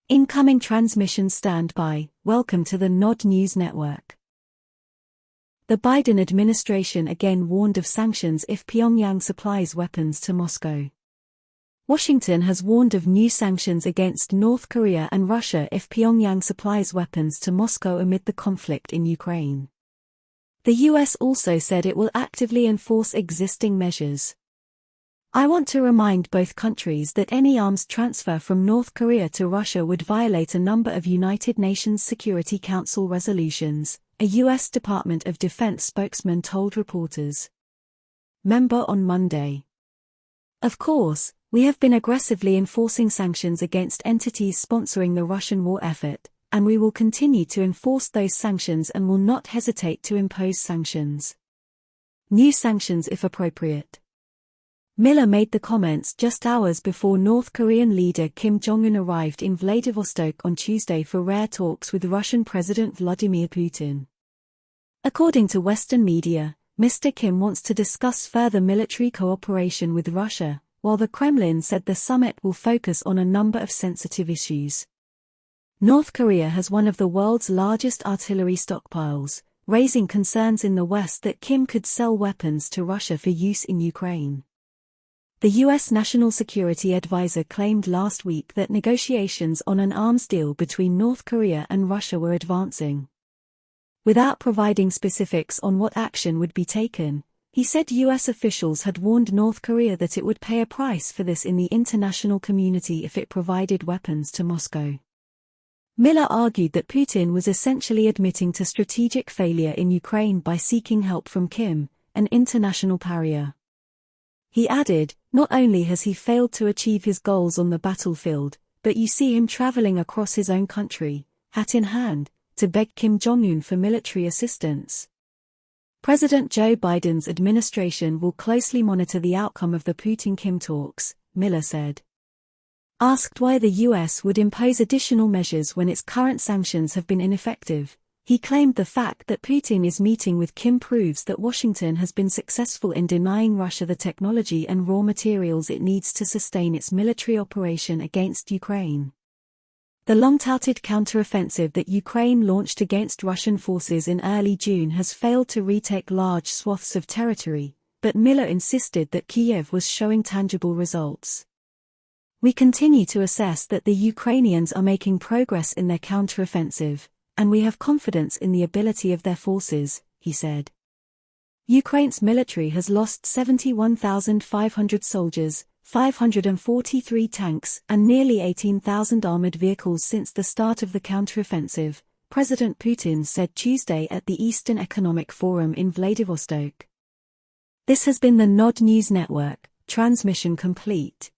Incoming transmission standby. Welcome to the Nod News Network. The Biden administration again warned of sanctions if Pyongyang supplies weapons to Moscow. Washington has warned of new sanctions against North Korea and Russia if Pyongyang supplies weapons to Moscow amid the conflict in Ukraine. The US also said it will actively enforce existing measures. I want to remind both countries that any arms transfer from North Korea to Russia would violate a number of United Nations Security Council resolutions, a U.S. Department of Defense spokesman told reporters. Member on Monday. Of course, we have been aggressively enforcing sanctions against entities sponsoring the Russian war effort, and we will continue to enforce those sanctions and will not hesitate to impose sanctions. New sanctions if appropriate. Miller made the comments just hours before North Korean leader Kim Jong-un arrived in Vladivostok on Tuesday for rare talks with Russian President Vladimir Putin. According to Western media, Mr. Kim wants to discuss further military cooperation with Russia, while the Kremlin said the summit will focus on a number of sensitive issues. North Korea has one of the world's largest artillery stockpiles, raising concerns in the West that Kim could sell weapons to Russia for use in Ukraine. The U.S. National Security Advisor claimed last week that negotiations on an arms deal between North Korea and Russia were advancing. Without providing specifics on what action would be taken, he said U.S. officials had warned North Korea that it would pay a price for this in the international community if it provided weapons to Moscow. Miller argued that Putin was essentially admitting to strategic failure in Ukraine by seeking help from Kim, an international pariah. He added, not only has he failed to achieve his goals on the battlefield, but you see him traveling across his own country, hat in hand, to beg Kim Jong-un for military assistance. President Joe Biden's administration will closely monitor the outcome of the Putin-Kim talks, Miller said. Asked why the U.S. would impose additional measures when its current sanctions have been ineffective, he claimed the fact that Putin is meeting with Kim proves that Washington has been successful in denying Russia the technology and raw materials it needs to sustain its military operation against Ukraine. The long-touted counteroffensive that Ukraine launched against Russian forces in early June has failed to retake large swaths of territory, but Miller insisted that Kyiv was showing tangible results. We continue to assess that the Ukrainians are making progress in their counteroffensive, and we have confidence in the ability of their forces, he said. Ukraine's military has lost 71,500 soldiers, 543 tanks, and nearly 18,000 armored vehicles since the start of the counteroffensive, President Putin said Tuesday at the Eastern Economic Forum in Vladivostok. This has been the Nod News Network, transmission complete.